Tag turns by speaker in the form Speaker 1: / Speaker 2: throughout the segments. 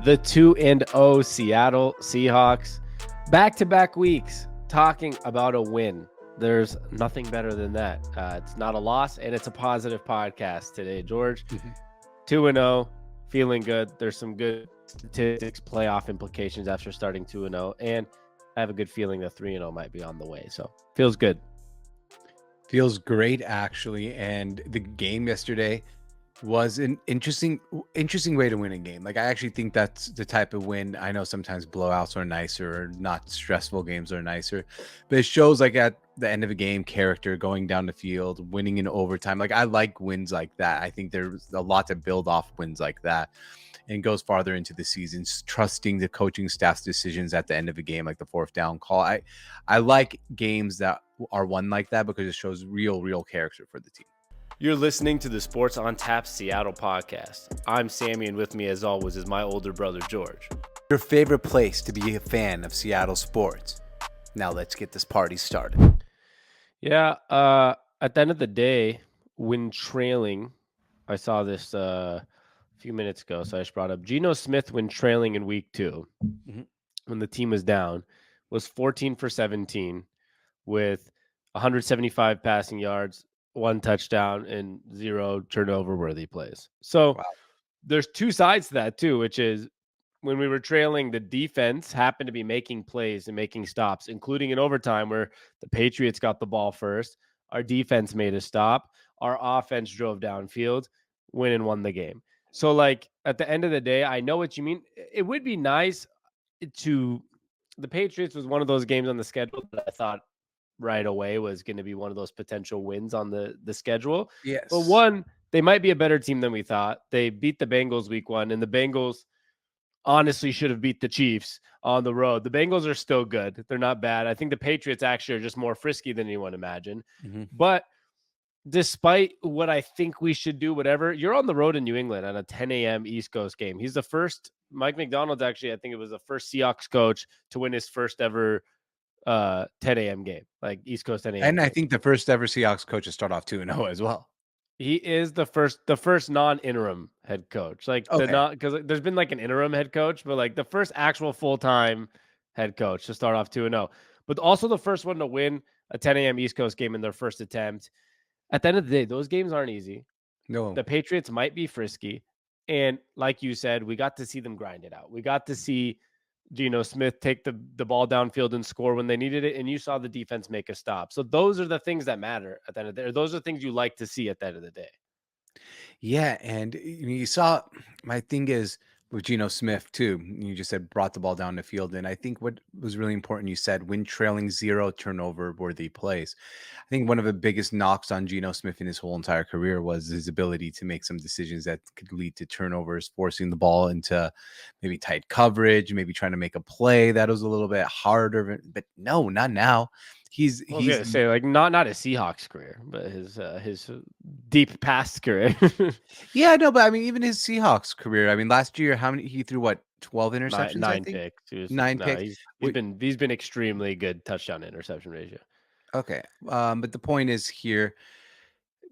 Speaker 1: The 2-0 Seattle Seahawks. Back-to-back weeks talking about a win. There's nothing better than that. It's not a loss, and it's a positive podcast today, George. 2-0, feeling good. There's some good statistics, playoff implications after starting 2-0, and I have a good feeling that 3-0 might be on the way. So feels good.
Speaker 2: Feels great, actually. And the game yesterday was an interesting way to win a game. Like, I actually think that's the type of win. I know sometimes blowouts are nicer, or not stressful games are nicer, but it shows, like, at the end of a game, character, going down the field, winning in overtime. Like, I like wins like that. I think there's a lot to build off wins like that, and goes farther into the season, trusting the coaching staff's decisions at the end of a game, like the fourth down call. I like games that are won like that because it shows real character for the team.
Speaker 1: You're listening to the Sports ONTAP Seattle podcast. I'm Sammy, and with me, as always, is my older brother, George.
Speaker 2: Your favorite place to be a fan of Seattle sports. Now let's get this party started.
Speaker 1: Yeah, at the end of the day, when trailing, I saw this a few minutes ago, so I just brought up Geno Smith when trailing in week 2, when the team was down, was 14 for 17 with 175 passing yards, 1 touchdown, and 0 turnover-worthy plays. So There's two sides to that too, which is when we were trailing, the defense happened to be making plays and making stops, including in overtime where the Patriots got the ball first. Our defense made a stop. Our offense drove downfield, win and won the game. So, like, at the end of the day, I know what you mean. It would be nice to – the Patriots was one of those games on the schedule that I thought right away was going to be one of those potential wins on the schedule.
Speaker 2: Yes.
Speaker 1: But one, they might be a better team than we thought. They beat the Bengals week 1, and the Bengals honestly should have beat the Chiefs on the road. The Bengals are still good. They're not bad. I think the Patriots actually are just more frisky than anyone imagined. But despite what I think we should do, whatever, you're on the road in New England on a 10 a.m. East Coast game. He's the first, Mike McDonald's actually, I think it was the first Seahawks coach to win his first ever 10 a.m. game, like East Coast 10 a.m.
Speaker 2: And
Speaker 1: game.
Speaker 2: I think the first ever Seahawks coach to start off 2-0 as well.
Speaker 1: He is the first non-interim head coach. Like, because there's been like an interim head coach, but like the first actual full-time head coach to start off 2-0. But also the first one to win a 10 a.m. East Coast game in their first attempt. At the end of the day, those games aren't easy.
Speaker 2: No.
Speaker 1: The Patriots might be frisky. And like you said, we got to see them grind it out. We got to see Geno Smith take the ball downfield and score when they needed it, and you saw the defense make a stop. So those are the things that matter at the end of the day. Those are the things you like to see at the end of the day.
Speaker 2: Yeah, and you saw, my thing is with Geno Smith too, you just said brought the ball down the field, and I think what was really important, you said when trailing 0 turnover worthy plays. I think one of the biggest knocks on Geno Smith in his whole entire career was his ability to make some decisions that could lead to turnovers, forcing the ball into maybe tight coverage, maybe trying to make a play that was a little bit harder, but no, not now. He's
Speaker 1: gonna say, like, not a Seahawks career, but his deep past career.
Speaker 2: Yeah, no, but I mean, even his Seahawks career. I mean, last year, how many he threw? What, 12 interceptions?
Speaker 1: Nine picks.
Speaker 2: 9 picks.
Speaker 1: He's been extremely good touchdown to interception ratio.
Speaker 2: Okay, but the point is here,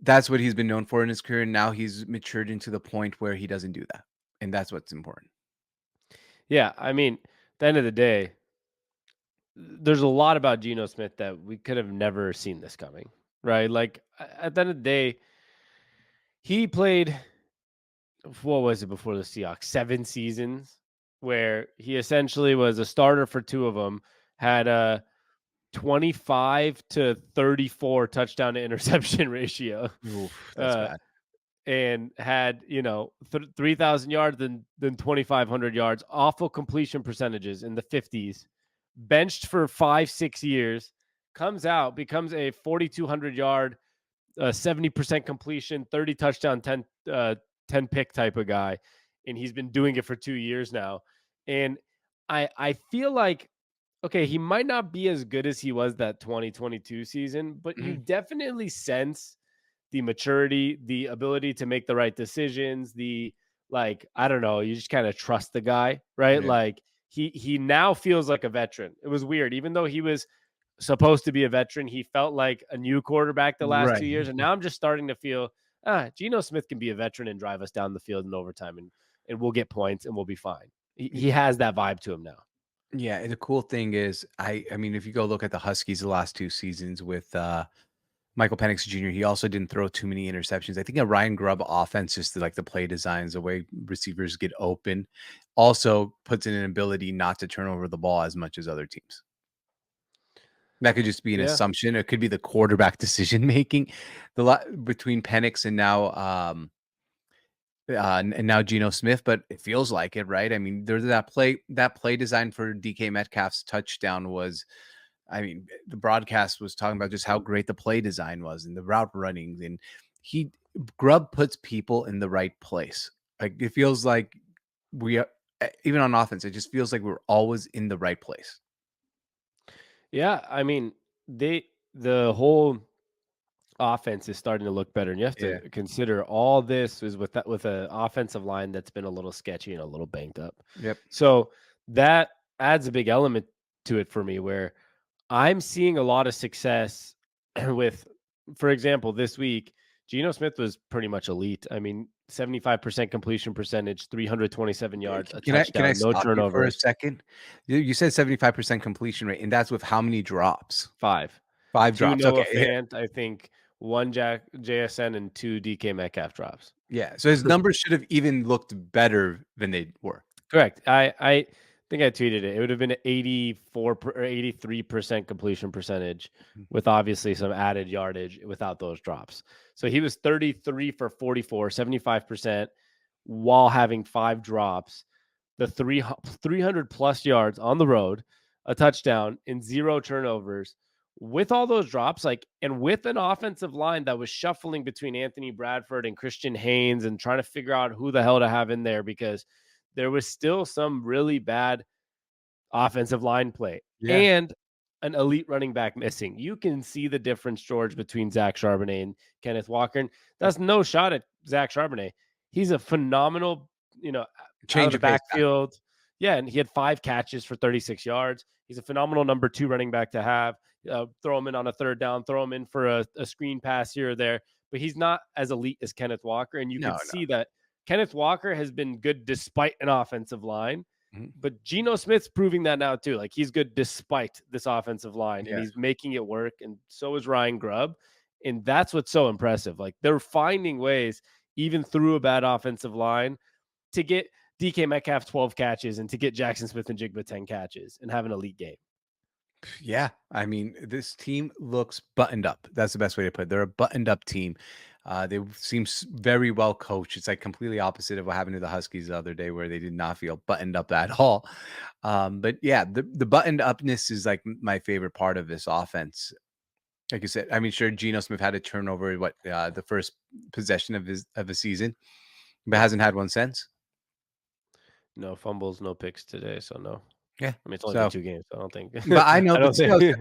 Speaker 2: that's what he's been known for in his career. Now he's matured into the point where he doesn't do that, and that's what's important.
Speaker 1: Yeah, I mean, at the end of the day, there's a lot about Geno Smith that we could have never seen this coming, right? Like, at the end of the day, he played, what was it before the Seahawks? 7 seasons where he essentially was a starter for 2 of them, had a 25 to 34 touchdown to interception ratio.
Speaker 2: Oof, that's bad.
Speaker 1: And had, 3,000 yards, then 2,500 yards, awful completion percentages in the 50s, benched for 5-6 years, comes out, becomes a 4,200 yard, 70% completion, 30 touchdown, 10 pick type of guy. And he's been doing it for 2 years now. And I feel like, okay, he might not be as good as he was that 2022 season, but you definitely sense the maturity, the ability to make the right decisions, I don't know, you just kind of trust the guy, right? Yeah. Like, he now feels like a veteran. It was weird. Even though he was supposed to be a veteran, he felt like a new quarterback the last 2 years. And now I'm just starting to feel, Geno Smith can be a veteran and drive us down the field in overtime, and we'll get points and we'll be fine. He has that vibe to him now.
Speaker 2: Yeah, the cool thing is, I mean, if you go look at the Huskies the last 2 seasons with, Michael Penix Jr., he also didn't throw too many interceptions. I think a Ryan Grubb offense, just like the play designs, the way receivers get open, also puts in an ability not to turn over the ball as much as other teams. That could just be an
Speaker 1: Yeah.
Speaker 2: assumption. It could be the quarterback decision making. The lot between Penix and now, and now Geno Smith, but it feels like it, right? I mean, there's that play design for DK Metcalf's touchdown was, I mean, the broadcast was talking about just how great the play design was and the route running, and he Grubb puts people in the right place. Like it feels like we are, even on offense, it just feels like we're always in the right place.
Speaker 1: Yeah, I mean, the whole offense is starting to look better, and you have to
Speaker 2: Yeah.
Speaker 1: consider all this is with an offensive line that's been a little sketchy and a little banged up.
Speaker 2: Yep.
Speaker 1: So that adds a big element to it for me where I'm seeing a lot of success with, for example, this week, Geno Smith was pretty much elite. I mean, 75% completion percentage, 327 yards, a
Speaker 2: Can I
Speaker 1: touchdown, no
Speaker 2: stop you for a
Speaker 1: turnovers,
Speaker 2: second? You said 75% completion rate, and that's with how many drops?
Speaker 1: 5.
Speaker 2: 5
Speaker 1: 2
Speaker 2: drops.
Speaker 1: Noah
Speaker 2: Okay. Yeah.
Speaker 1: Fant, I think 1 Jack JSN, and 2 DK Metcalf drops.
Speaker 2: Yeah. So his numbers should have even looked better than they were.
Speaker 1: Correct. I think I tweeted it. It would have been 84 or 83% completion percentage
Speaker 2: Mhm.
Speaker 1: with obviously some added yardage without those drops. So he was 33 for 44, 75% while having 5 drops, the 300 plus yards on the road, a touchdown and 0 turnovers with all those drops, like, and with an offensive line that was shuffling between Anthony Bradford and Christian Haynes and trying to figure out who the hell to have in there because there was still some really bad offensive line play
Speaker 2: Yeah.
Speaker 1: and an elite running back missing. You can see the difference, George, between Zach Charbonnet and Kenneth Walker. And that's no shot at Zach Charbonnet. He's a phenomenal, out of
Speaker 2: Change
Speaker 1: the
Speaker 2: of pace.
Speaker 1: backfield. Yeah, and he had 5 catches for 36 yards. He's a phenomenal number 2 running back to have. Throw him in on a third down, throw him in for a screen pass here or there. But he's not as elite as Kenneth Walker. And you
Speaker 2: No,
Speaker 1: could
Speaker 2: no.
Speaker 1: see that Kenneth Walker has been good despite an offensive line,
Speaker 2: Mhm.
Speaker 1: but Geno Smith's proving that now too. Like he's good despite this offensive line and
Speaker 2: Yeah.
Speaker 1: he's making it work. And so is Ryan Grubb. And that's what's so impressive. Like they're finding ways, even through a bad offensive line, to get DK Metcalf 12 catches and to get Jackson Smith and Jigba 10 catches and have an elite game.
Speaker 2: Yeah, I mean, this team looks buttoned up. That's the best way to put it. They're a buttoned up team. They seem very well coached. It's like completely opposite of what happened to the Huskies the other day, where they did not feel buttoned up at all. But yeah, the buttoned upness is like my favorite part of this offense. Like you said, I mean, sure, Geno Smith had a turnover what the first possession of the season, but
Speaker 1: Yeah.
Speaker 2: hasn't had one since.
Speaker 1: No fumbles, no picks today. So no.
Speaker 2: Yeah,
Speaker 1: I mean, it's only been
Speaker 2: so
Speaker 1: 2 games. So I don't think
Speaker 2: but I know,
Speaker 1: I
Speaker 2: but
Speaker 1: don't
Speaker 2: still,
Speaker 1: think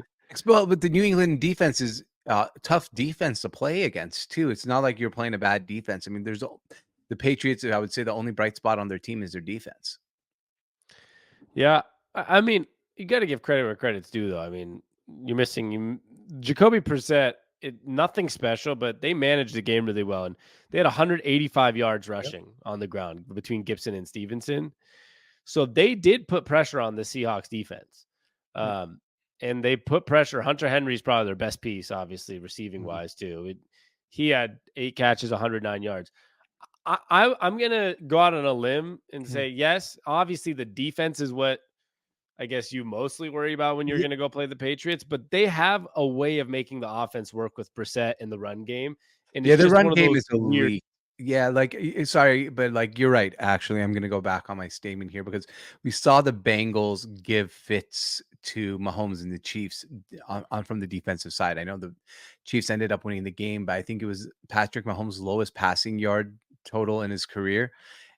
Speaker 2: well, but the New England defense is tough defense to play against too. It's not like you're playing a bad defense. I mean, the Patriots. I would say the only bright spot on their team is their defense.
Speaker 1: Yeah, I mean, you got to give credit where credit's due, though. I mean, you're missing Jacoby Brissett. Nothing special, but they managed the game really well, and they had 185 yards
Speaker 2: Yep.
Speaker 1: rushing on the ground between Gibson and Stevenson. So they did put pressure on the Seahawks defense,
Speaker 2: Yep.
Speaker 1: um, and they put pressure. Hunter Henry's probably their best piece, obviously receiving
Speaker 2: Mhm.
Speaker 1: wise too. He had 8 catches, 109 yards. I'm gonna go out on a limb and
Speaker 2: Mhm.
Speaker 1: say yes. Obviously, the defense is what I guess you mostly worry about when you're
Speaker 2: Ye-
Speaker 1: going to go play the Patriots, but they have a way of making the offense work with Brissett in the run game, and
Speaker 2: Yeah,
Speaker 1: it's
Speaker 2: the
Speaker 1: just
Speaker 2: run
Speaker 1: one of
Speaker 2: game
Speaker 1: those
Speaker 2: is
Speaker 1: weird.
Speaker 2: elite. Yeah, like sorry, but like you're right. Actually, I'm gonna go back on my statement here because we saw the Bengals give fits to Mahomes and the Chiefs on from the defensive side. I know the Chiefs ended up winning the game, but I think it was Patrick Mahomes' lowest passing yard total in his career,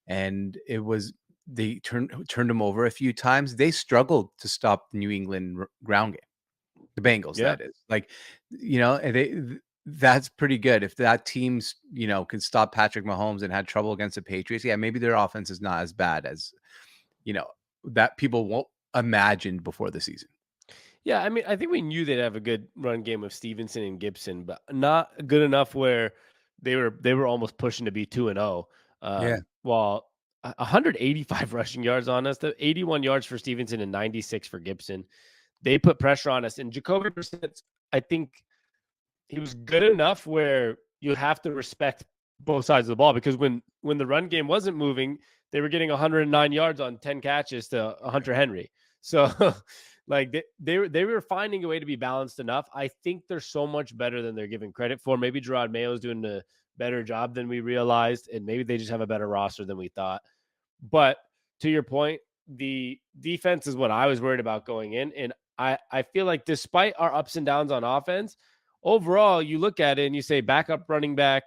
Speaker 2: and it was they turned him over a few times. They struggled to stop the New England ground game. The Bengals,
Speaker 1: Yeah,
Speaker 2: that is. Like, and that's pretty good. If that team's, can stop Patrick Mahomes and had trouble against the Patriots, yeah, maybe their offense is not as bad as, you know, that people won't imagine before the season.
Speaker 1: yeah. I mean, I think we knew they'd have a good run game with Stevenson and Gibson, but not good enough where they were almost pushing to be 2-0.
Speaker 2: Yeah.
Speaker 1: While 185 rushing yards on us. The 81 yards for Stevenson and 96 for Gibson. They put pressure on us. And Jacoby Brissett, I think he was good enough where you have to respect both sides of the ball, because when the run game wasn't moving, they were getting 109 yards on 10 catches to Hunter Henry. So like they were finding a way to be balanced enough. I think they're so much better than they're giving credit for. Maybe Gerard Mayo's doing a better job than we realized, and maybe they just have a better roster than we thought. But to your point, the defense is what I was worried about going in. And I feel like despite our ups and downs on offense, overall, you look at it and you say backup running back,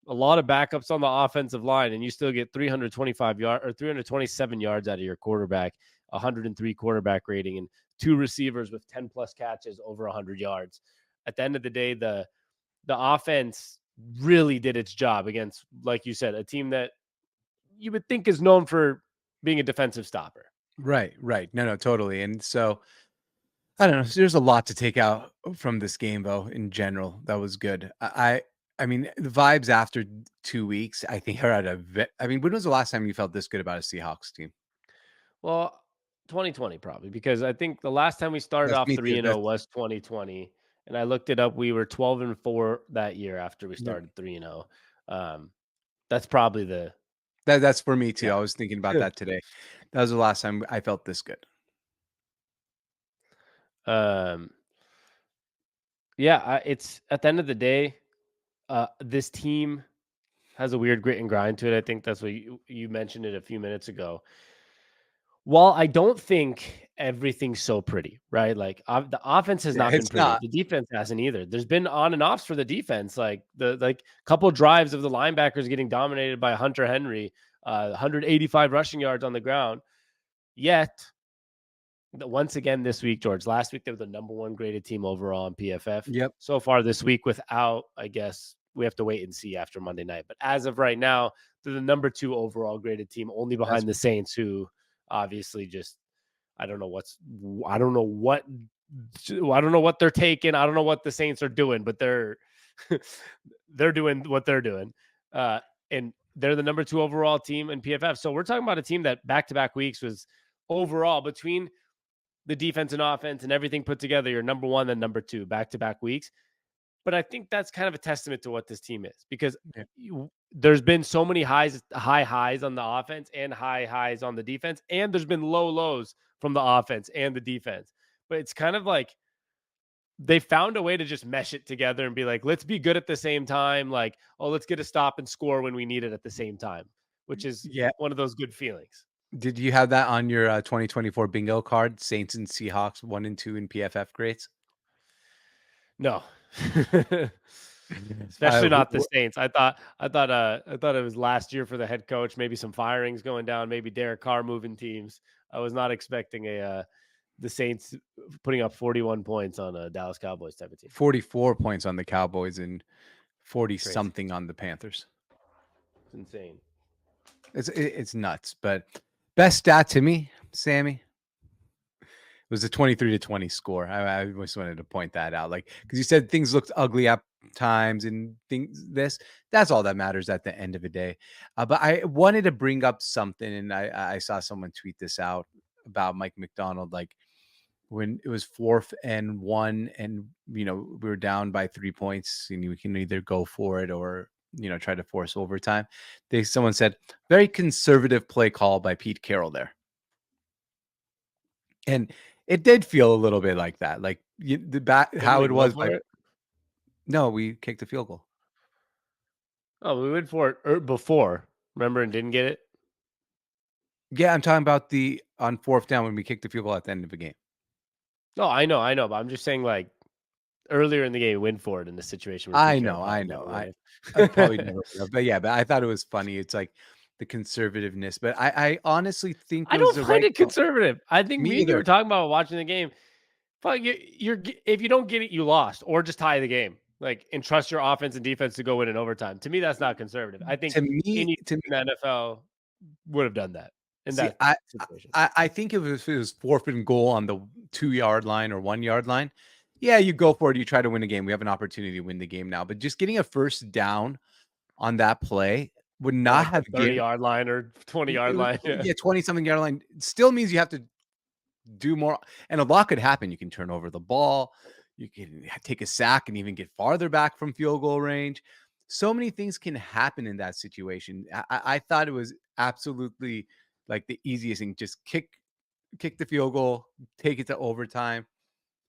Speaker 1: a lot of backups on the offensive line, and you still get 325 yards or 327 yards out of your quarterback, 103 quarterback rating, and 2 receivers with 10 plus catches over 100 yards. At the end of the day, the offense really did its job against, like you said, a team that you would think is known for being a defensive stopper.
Speaker 2: Right. No, totally. And so I don't know. There's a lot to take out from this game, though. In general, that was good. I mean, the vibes after 2 weeks, I think, are at a. I mean, when was the last time you felt this good about a Seahawks team?
Speaker 1: Well, 2020 probably, because I think the last time we started
Speaker 2: That's
Speaker 1: off
Speaker 2: me too.
Speaker 1: 3-0 was 2020, and I looked it up. We were 12-4 that year after we
Speaker 2: Yeah.
Speaker 1: started 3-0. That's probably the
Speaker 2: That's for me too.
Speaker 1: yeah.
Speaker 2: I was thinking about that today. That was the last time I felt this good.
Speaker 1: um, yeah. It's at the end of the day, this team has a weird grit and grind to it. I think that's what you mentioned it a few minutes ago. While I don't think everything's so pretty, right? Like the offense has
Speaker 2: Yeah,
Speaker 1: not been
Speaker 2: it's
Speaker 1: pretty.
Speaker 2: not.
Speaker 1: The defense hasn't either. There's been on and offs for the defense, like the couple drives of the linebackers getting dominated by Hunter Henry, 185 rushing yards on the ground. Yet, once again this week, George. Last week they were the number 1 graded team overall in PFF.
Speaker 2: Yep.
Speaker 1: So far this week, without, I guess we have to wait and see after Monday night. But as of right now, they're the number 2 overall graded team, only
Speaker 2: That's
Speaker 1: behind the Saints, who obviously just I don't know I don't know what they're taking. I don't know what the Saints are doing, but they're they're doing what they're doing. And they're the number 2 overall team in PFF. So we're talking about a team that back-to-back weeks was overall, between the defense and offense and everything put together, you're number 1 and number 2 back-to-back weeks. But I think that's kind of a testament to what this team is, because
Speaker 2: yeah.
Speaker 1: there's been so many high highs on the offense and high highs on the defense, and there's been low lows from the offense and the defense. But it's kind of like they found a way to just mesh it together and be like, let's be good at the same time. Like, oh, let's get a stop and score when we need it at the same time, which is
Speaker 2: Yeah.
Speaker 1: one of those good feelings.
Speaker 2: Did you have that on your 2024 bingo card? Saints and Seahawks 1 and 2 in PFF grades.
Speaker 1: No. Especially
Speaker 2: Who,
Speaker 1: not the Saints. I thought it was last year for the head coach, maybe some firings going down, maybe Derek Carr moving teams. I was not expecting the Saints putting up 41 points on a Dallas Cowboys type of team.
Speaker 2: 44 points on the Cowboys and 40
Speaker 1: Crazy.
Speaker 2: something on the Panthers.
Speaker 1: It's insane.
Speaker 2: It's nuts. But best stat to me, Sammy, was a 23-20 score. I just wanted to point that out. Like, because you said things looked ugly at times and things that's all that matters at the end of the day. But I wanted to bring up something, and I saw someone tweet this out about Mike McDonald, like when it was 4th and 1 and we were down by 3 points and we can either go for it or try to force overtime. Someone said very conservative play call by Pete Carroll there. And it did feel a little bit like that. Like how it was. No, we kicked the field goal.
Speaker 1: Oh, we went for it before, remember, and didn't get it?
Speaker 2: Yeah, I'm talking about on 4th down when we kicked the field goal at the end of the game.
Speaker 1: No, I know. But I'm just saying, like, earlier in the game, we went for it in the situation.
Speaker 2: I know. I probably never would have. But yeah, but I thought it was funny. It's like the conservativeness. But I honestly think
Speaker 1: I
Speaker 2: it was
Speaker 1: don't
Speaker 2: the
Speaker 1: find
Speaker 2: right
Speaker 1: it conservative. I think
Speaker 2: Me
Speaker 1: me and you
Speaker 2: either.
Speaker 1: were talking about watching the game. Fuck, if you don't get it, you lost, or just tie the game. Like, and trust your offense and defense to go in overtime. To me, that's not conservative. I think
Speaker 2: To me,
Speaker 1: any team in the NFL would have done that in
Speaker 2: see,
Speaker 1: that situation.
Speaker 2: I think if it was 4th and goal on the 2-yard line or 1-yard line, yeah, you go for it. You try to win a game. We have an opportunity to win the game now. But just getting a first down on that play would
Speaker 1: Or
Speaker 2: not
Speaker 1: like the
Speaker 2: have
Speaker 1: 30-yard line or 20-yard line. Yeah.
Speaker 2: 20-something yard line. Still means you have to do more, and a lot could happen. You can turn over the ball, you can take a sack and even get farther back from field goal range. So many things can happen in that situation. I thought it was absolutely like the easiest thing. Just kick the field goal, take it to overtime,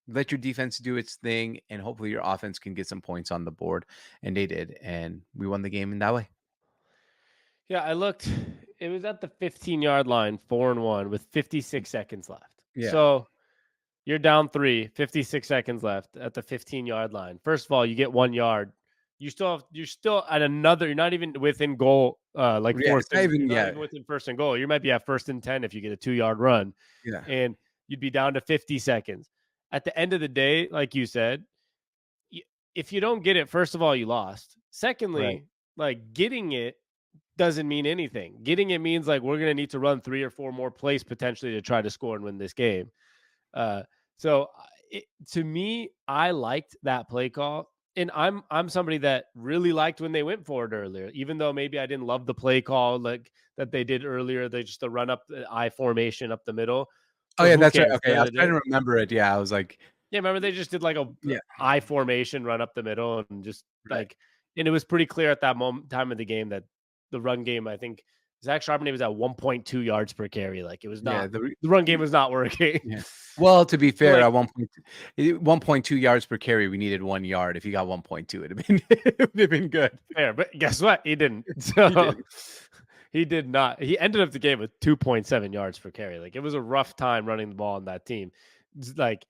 Speaker 2: let your defense do its thing, and hopefully your offense can get some points on the board. And they did, and we won the game in that way.
Speaker 1: Yeah, I looked. It was at the 15-yard line, 4-1 with 56 seconds left.
Speaker 2: Yeah.
Speaker 1: So you're down 3, 56 seconds left at the 15-yard line. First of all, you get 1 yard. You're still at another. You're not even within goal. Like
Speaker 2: Yeah,
Speaker 1: fourth
Speaker 2: it's not
Speaker 1: and
Speaker 2: even
Speaker 1: you're not
Speaker 2: yeah,
Speaker 1: even within first and goal. You might be at first and 10 if you get a 2-yard run,
Speaker 2: yeah,
Speaker 1: and you'd be down to 50 seconds. At the end of the day, like you said, if you don't get it, first of all, you lost.
Speaker 2: right.
Speaker 1: Secondly, like getting it doesn't mean anything. Getting it means like we're going to need to run 3 or 4 more plays potentially to try to score and win this game. So to me, I liked that play call, and I'm somebody that really liked when they went for it earlier, even though maybe I didn't love the play call like that they did earlier. They just the run up the I formation up the middle,
Speaker 2: Oh,
Speaker 1: but
Speaker 2: yeah,
Speaker 1: who
Speaker 2: that's right.
Speaker 1: cares? At the
Speaker 2: Okay,
Speaker 1: end
Speaker 2: I
Speaker 1: of
Speaker 2: was
Speaker 1: the
Speaker 2: trying
Speaker 1: day,
Speaker 2: to remember it. Yeah, I was like,
Speaker 1: yeah, remember they just did like a
Speaker 2: yeah,
Speaker 1: I formation run up the middle and just
Speaker 2: right.
Speaker 1: like, and it was pretty clear at that moment time of the game that the run game, I think Zach Charbonnet was at 1.2 yards per carry. Like it was
Speaker 2: Yeah,
Speaker 1: not the run game
Speaker 2: y
Speaker 1: was not working.
Speaker 2: yeah. Well, to be
Speaker 1: So
Speaker 2: fair,
Speaker 1: like,
Speaker 2: at 1.2 yards per carry, we needed 1 yard. If he got 1.2, it'd have been it would have been good.
Speaker 1: fair, but guess what? He didn't.
Speaker 2: He
Speaker 1: So
Speaker 2: did.
Speaker 1: he did not. He ended up the game with 2.7 yards per carry. Like it was a rough time running the ball on that team. It's like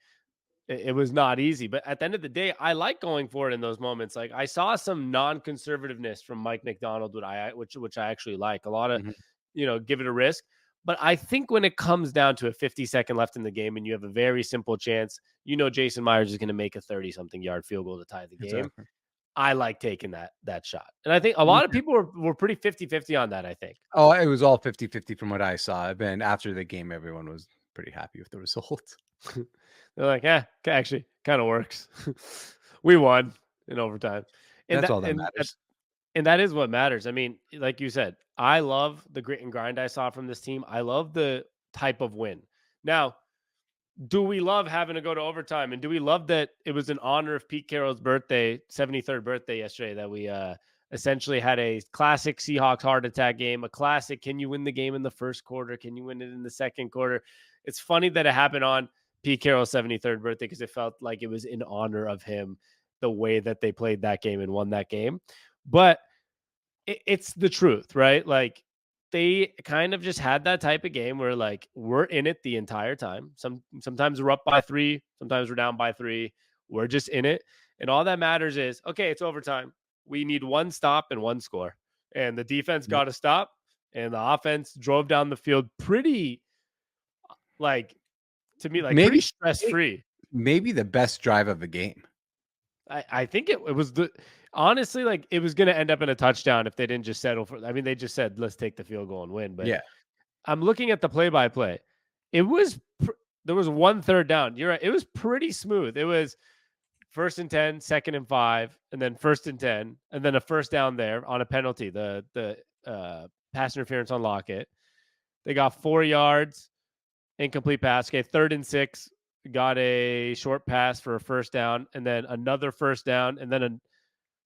Speaker 1: it was not easy. But at the end of the day, I like going for it in those moments. Like I saw some non-conservativeness from Mike McDonald, which I actually like. A lot of,
Speaker 2: Mhm.
Speaker 1: give it a risk. But I think when it comes down to a 50-second left in the game and you have a very simple chance, Jason Myers is going to make a 30-something yard field goal to tie the game.
Speaker 2: Exactly.
Speaker 1: I like taking that shot. And I think a
Speaker 2: Me
Speaker 1: lot of
Speaker 2: too.
Speaker 1: people were pretty 50-50 on that, I think.
Speaker 2: Oh, it was all 50-50 from what I saw. And after the game, everyone was pretty happy with the result.
Speaker 1: They're like, "Yeah, actually kind of works." We won in overtime. And
Speaker 2: That's
Speaker 1: that
Speaker 2: all that
Speaker 1: and that
Speaker 2: matters.
Speaker 1: and that is what matters. I mean, like you said, I love the grit and grind I saw from this team. I love the type of win. Now, do we love having to go to overtime? And do we love that it was in honor of Pete Carroll's birthday, 73rd birthday yesterday, that we essentially had a classic Seahawks heart attack game, a classic. Can you win the game in the first quarter? Can you win it in the second quarter? It's funny that it happened on Pete Carroll's 73rd birthday because it felt like it was in honor of him, the way that they played that game and won that game. But it's the truth, right? Like they kind of just had that type of game where like we're in it the entire time. Sometimes we're up by 3, sometimes we're down by 3. We're just in it. And all that matters is, okay, it's overtime. We need one stop and one score. And the defense
Speaker 2: Yep.
Speaker 1: got to stop and the offense drove down the field pretty like to me like pretty
Speaker 2: Maybe
Speaker 1: stress free.
Speaker 2: maybe the best drive of the game.
Speaker 1: I think it was honestly like it was going to end up in a touchdown if they didn't just settle for. I mean, they just said let's take the field goal and win. But
Speaker 2: Yeah.
Speaker 1: I'm looking at the play-by-play. It was there was one third down. You're right. It was pretty smooth. It was first and 10, second and 5, and then first and 10, and then a first down there on a penalty. The pass interference on Lockett. They got 4 yards, incomplete pass. Okay, third and 6, got a short pass for a first down, and then another first down, and then a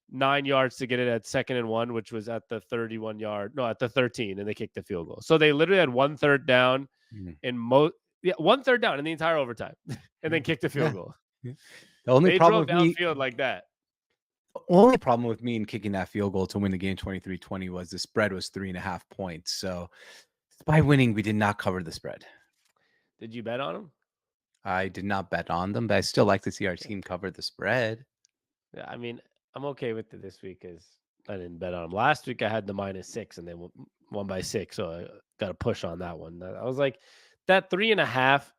Speaker 1: 9 yards to get it at second and 1, which was at the 31 yard, no, at the 13, and they kicked the field goal. So they literally had one third down
Speaker 2: Mhm.
Speaker 1: in one third down in the entire overtime, and then kicked the
Speaker 2: Yeah.
Speaker 1: field goal.
Speaker 2: Yeah. The only
Speaker 1: They
Speaker 2: problem
Speaker 1: drove
Speaker 2: with me
Speaker 1: downfield like that.
Speaker 2: only problem with me in kicking that field goal to win the game 23-20 was the spread was 3.5 points. So by winning, we did not cover the spread.
Speaker 1: Did you bet on them?
Speaker 2: I did not bet on them, but I still like to see our team cover the spread.
Speaker 1: Yeah, I mean, I'm okay with it this week because I didn't bet on them. Last week I had the -6 and they won by 6, so I got a push on that one. I was like, that 3.5.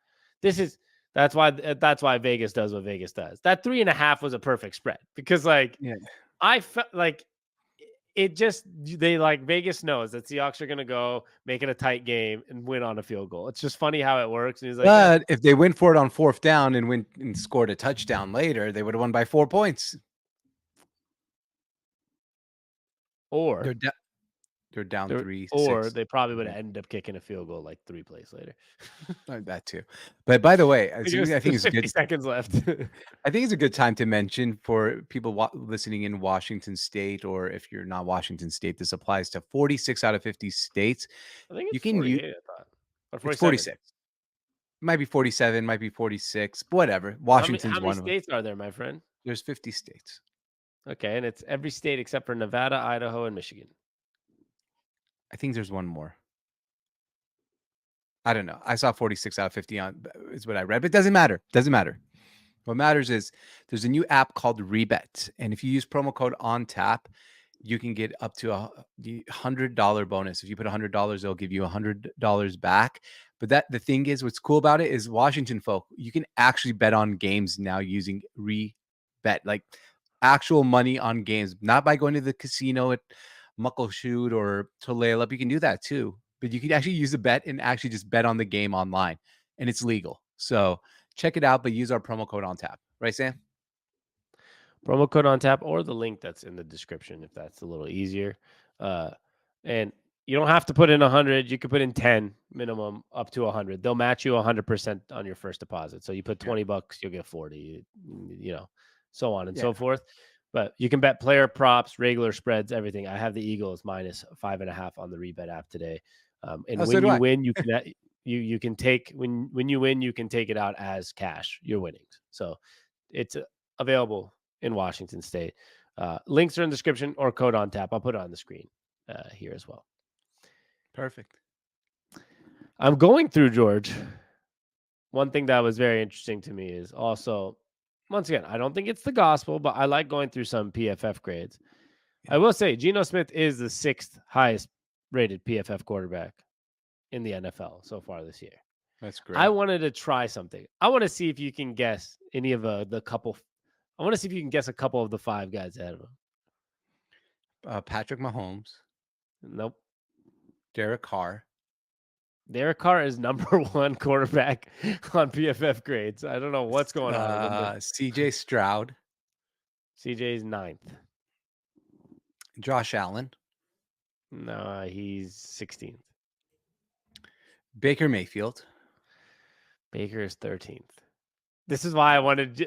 Speaker 1: That's why Vegas does what Vegas does. That 3.5 was a perfect spread because like
Speaker 2: Yeah.
Speaker 1: I felt like it just they like Vegas knows that Seahawks are gonna go make it a tight game and win on a field goal. It's just funny how it works. And he's like,
Speaker 2: But if they went for it on 4th down and went and scored a touchdown later, they would have won by 4 points.
Speaker 1: or
Speaker 2: They're They're down 3,
Speaker 1: Or
Speaker 2: 6.
Speaker 1: they probably would
Speaker 2: Okay.
Speaker 1: have ended up kicking a field goal like 3 plays later.
Speaker 2: That too. But by the way,
Speaker 1: Because
Speaker 2: I think
Speaker 1: there's
Speaker 2: it's
Speaker 1: 50
Speaker 2: good.
Speaker 1: seconds left.
Speaker 2: I think it's a good time to mention for people listening in Washington State, or if you're not Washington State, this applies to 46 out of 50 states.
Speaker 1: I think
Speaker 2: You
Speaker 1: it's
Speaker 2: can use
Speaker 1: 48, I thought. Or
Speaker 2: it's
Speaker 1: 47.
Speaker 2: 46. Might be 47, might be 46, whatever.
Speaker 1: How
Speaker 2: Washington's
Speaker 1: many
Speaker 2: one of them.
Speaker 1: states are there, my friend?
Speaker 2: There's 50 states.
Speaker 1: Okay, and it's every state except for Nevada, Idaho, and Michigan.
Speaker 2: I think there's one more. I don't know. I saw 46 out of 50 on is what I read, but it doesn't matter. Doesn't matter. What matters is there's a new app called Rebet, and if you use promo code ONTAP, you can get up to the $100 bonus. If you put $100, they'll give you $100 back. But the thing is, what's cool about it is Washington folk, you can actually bet on games now using Rebet, like actual money on games, not by going to the casino at Muckleshoot or Tulalip. You can do that too, but you can actually use a bet and actually just bet on the game online, and it's legal. So check it out, but use our promo code ONTAP. Right, Sam?
Speaker 1: Promo code on tap or the link that's in the description if that's a little easier. And you don't have to put in 100. You could put in 10 minimum up to 100. They'll match you 100% on your first deposit. So you put
Speaker 2: Yeah.
Speaker 1: $20, you'll get 40, so on and
Speaker 2: Yeah.
Speaker 1: so forth. But you can bet player props, regular spreads, everything. I have the Eagles minus 5.5 on the Rebet app today. And
Speaker 2: Oh, so
Speaker 1: when
Speaker 2: do
Speaker 1: you
Speaker 2: I.
Speaker 1: win, you can you can take when you win, you can take it out as cash, your winnings. So it's available in Washington State. Links are in the description or code on tap. I'll put it on the screen here as well.
Speaker 2: Perfect.
Speaker 1: I'm going through, George. One thing that was very interesting to me is also, once again, I don't think it's the gospel, but I like going through some PFF grades.
Speaker 2: Yeah.
Speaker 1: I will say Geno Smith is the 6th highest rated PFF quarterback in the NFL so far this year.
Speaker 2: That's
Speaker 1: I
Speaker 2: great.
Speaker 1: wanted to try something. I want to see if you can guess any of the couple. I want to see if you can guess a couple of the 5 guys ahead of him.
Speaker 2: Patrick Mahomes,
Speaker 1: Nope.
Speaker 2: Derek Carr.
Speaker 1: Derek Carr is number 1 quarterback on PFF grades. I don't know what's going on.
Speaker 2: CJ Stroud,
Speaker 1: CJ's 9th.
Speaker 2: Josh Allen,
Speaker 1: No, he's 16th.
Speaker 2: Baker Mayfield.
Speaker 1: Baker is 13th. This is why I wanted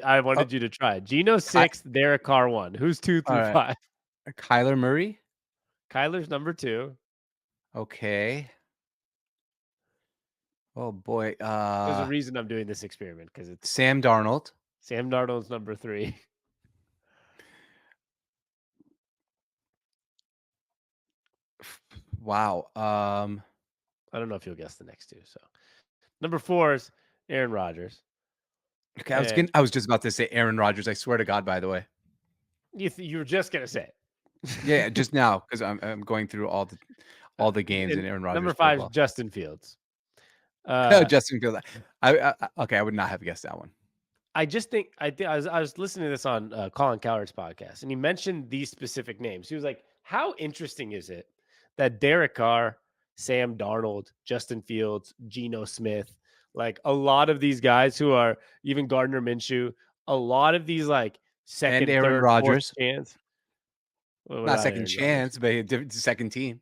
Speaker 1: you to try. Geno 6th, Derek Carr 1. Who's 2 through 5?
Speaker 2: Kyler Murray.
Speaker 1: Kyler's number 2.
Speaker 2: Okay. Oh boy.
Speaker 1: There's a reason I'm doing this experiment because it's
Speaker 2: Sam Darnold.
Speaker 1: Sam Darnold's number 3.
Speaker 2: Wow.
Speaker 1: I don't know if you'll guess the next 2. So number 4 is Aaron Rodgers.
Speaker 2: Okay, I was just about to say Aaron Rodgers. I swear to God, by the way.
Speaker 1: You were just gonna say it.
Speaker 2: Yeah, just now because I'm going through all the games in Aaron Rodgers.
Speaker 1: Number 5 is Justin Fields.
Speaker 2: Justin Fields. Okay, I would not have guessed that one.
Speaker 1: I just think I was listening to this on Colin Cowherd's podcast, and he mentioned these specific names. He was like, "How interesting is it that Derek Carr, Sam Darnold, Justin Fields, Geno Smith, like a lot of these guys who are even Gardner Minshew, a lot of these like second,
Speaker 2: And Aaron
Speaker 1: third,
Speaker 2: Rodgers.
Speaker 1: fourth chance,
Speaker 2: Not second chance, but a second team.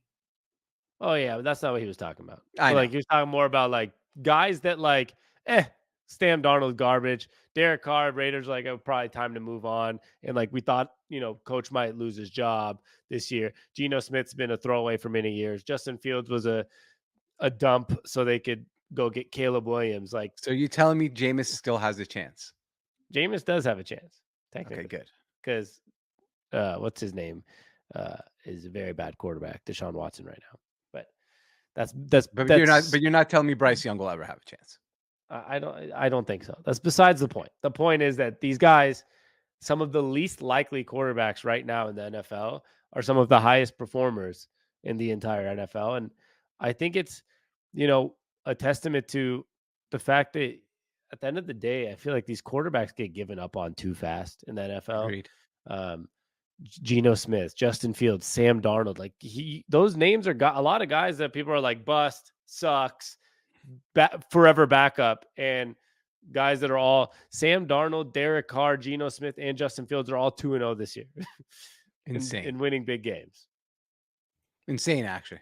Speaker 1: Oh yeah, but that's not what he was talking about.
Speaker 2: I know.
Speaker 1: Like he was talking more about like guys that like, Sam Darnold garbage. Derek Carr, Raiders like probably time to move on. And like we thought, coach might lose his job this year. Geno Smith's been a throwaway for many years. Justin Fields was a dump so they could go get Caleb Williams. Like,
Speaker 2: so you telling me Jameis still has a chance?
Speaker 1: Jameis does have a chance, technically.
Speaker 2: Okay, good.
Speaker 1: Because what's his name? Is a very bad quarterback, Deshaun Watson right now. But
Speaker 2: you're not telling me Bryce Young will ever have a chance.
Speaker 1: I don't think so. That's besides the point. The point is that these guys, some of the least likely quarterbacks right now in the NFL, are some of the highest performers in the entire NFL. And I think it's, a testament to the fact that at the end of the day, I feel like these quarterbacks get given up on too fast in the NFL.
Speaker 2: Agreed.
Speaker 1: Geno Smith, Justin Fields, Sam Darnold, like those names are a lot of guys that people are like bust, sucks, forever backup, and guys that are all Sam Darnold, Derek Carr, Geno Smith, and Justin Fields are all 2-0 this year.
Speaker 2: Insane.
Speaker 1: in winning big games.
Speaker 2: Insane, actually.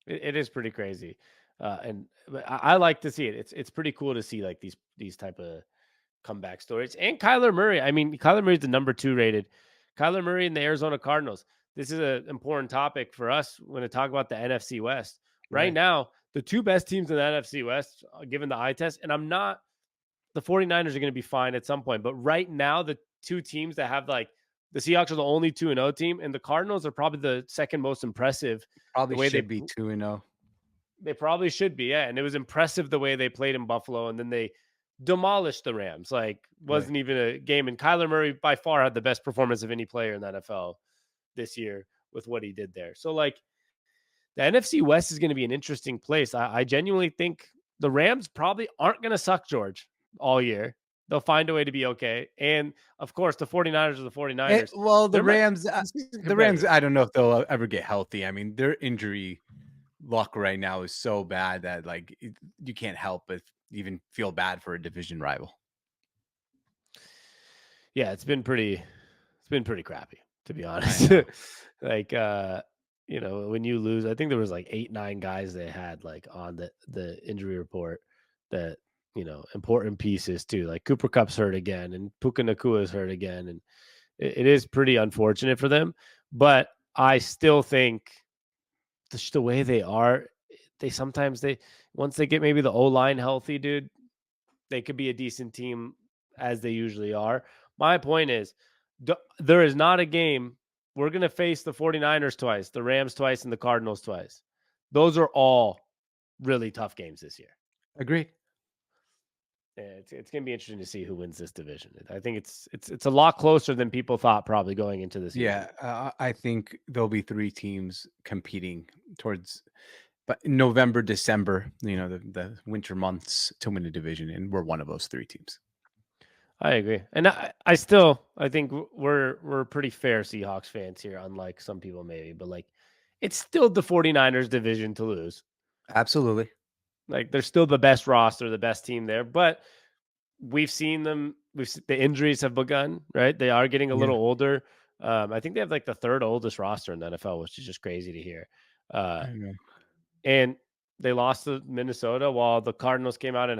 Speaker 1: It is pretty crazy, and but I like to see it. It's pretty cool to see like these type of comeback stories. And Kyler Murray. I mean, Kyler Murray's the number 2 rated. Kyler Murray and the Arizona Cardinals. This is an important topic for us when to talk about the NFC West. Right
Speaker 2: Right.
Speaker 1: now, the 2 best teams in the NFC West, given the eye test, and I'm not the 49ers are going to be fine at some point, but right now the 2 teams that have like the Seahawks are the only 2-0 team, and the Cardinals are probably the second most impressive. The
Speaker 2: Probably
Speaker 1: way
Speaker 2: should be 2-0.
Speaker 1: they probably should be, yeah. And it was impressive the way they played in Buffalo, and then they demolished the Rams. Like,
Speaker 2: Right.
Speaker 1: wasn't even a game. And Kyler Murray by far had the best performance of any player in the NFL this year with what he did there. So, like, the NFC West is going to be an interesting place. I genuinely think the Rams probably aren't going to suck, George, all year. They'll find a way to be okay. And of course, the 49ers are the 49ers.
Speaker 2: Well,
Speaker 1: They're
Speaker 2: This is the Rams.
Speaker 1: competitive.
Speaker 2: I don't know if they'll ever get healthy. I mean, their injury luck right now is so bad that like you can't help but even feel bad for a division rival.
Speaker 1: Yeah, it's been pretty crappy, to be
Speaker 2: I
Speaker 1: honest.
Speaker 2: know.
Speaker 1: Like, when you lose, I think there was like 8, 9 guys they had like on the injury report that, important pieces too. Like Cooper Cup's hurt again and Puka Nakua's hurt again. And it is pretty unfortunate for them. But I still think the way they are, they once they get maybe the O-line healthy, dude, they could be a decent team as they usually are. My point is, there is not a game. We're going to face the 49ers twice, the Rams twice, and the Cardinals twice. Those are all really tough games this year.
Speaker 2: Agreed.
Speaker 1: Yeah, it's going to be interesting to see who wins this division. I think it's a lot closer than people thought probably going into the season.
Speaker 2: Yeah, I think there'll be 3 teams competing towards, but November, December, the winter months to win the division, and we're one of those 3 teams.
Speaker 1: I agree, and I think we're pretty fair Seahawks fans here, unlike some people maybe, but like it's still the 49ers division to lose.
Speaker 2: Absolutely.
Speaker 1: Like they're still the best roster, the best team there, but we've seen them. The injuries have begun, right? They are getting a
Speaker 2: Yeah.
Speaker 1: little older. I think they have like the 3rd oldest roster in the NFL, which is just crazy to hear.
Speaker 2: I know.
Speaker 1: And they lost to Minnesota while the Cardinals came out and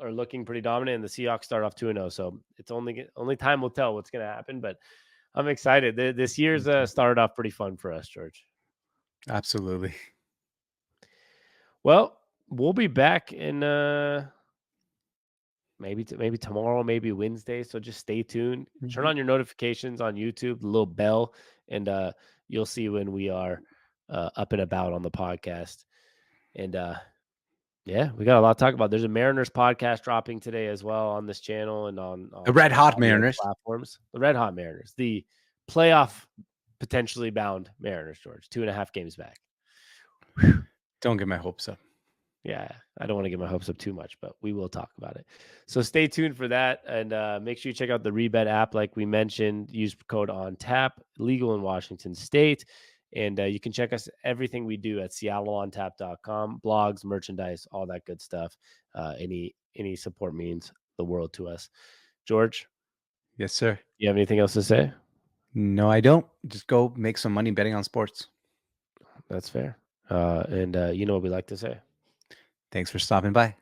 Speaker 1: are looking pretty dominant, and the Seahawks start off 2-0. So it's only time will tell what's going to happen, but I'm excited. This year's started off pretty fun for us, George.
Speaker 2: Absolutely.
Speaker 1: Well, we'll be back in maybe tomorrow, maybe Wednesday. So just stay tuned. Turn on your notifications on YouTube, the little bell, and you'll see when we are up and about on the podcast. And yeah, we got a lot to talk about. There's a Mariners podcast dropping today as well on this channel and on
Speaker 2: The Red Hot
Speaker 1: audio
Speaker 2: Mariners.
Speaker 1: platforms. The Red Hot Mariners, the playoff potentially bound Mariners, George, 2.5 games back.
Speaker 2: Don't get my hopes up.
Speaker 1: Yeah, I don't want to get my hopes up too much, but we will talk about it. So stay tuned for that, and make sure you check out the Rebet app, like we mentioned. Use code ONTAP, legal in Washington State, and you can check us everything we do at SeattleOnTap.com, blogs, merchandise, all that good stuff. Any support means the world to us. George,
Speaker 2: Yes, sir.
Speaker 1: you have anything else to say?
Speaker 2: No, I don't. Just go make some money betting on sports.
Speaker 1: That's fair. And you know what we like to say.
Speaker 2: Thanks for stopping by.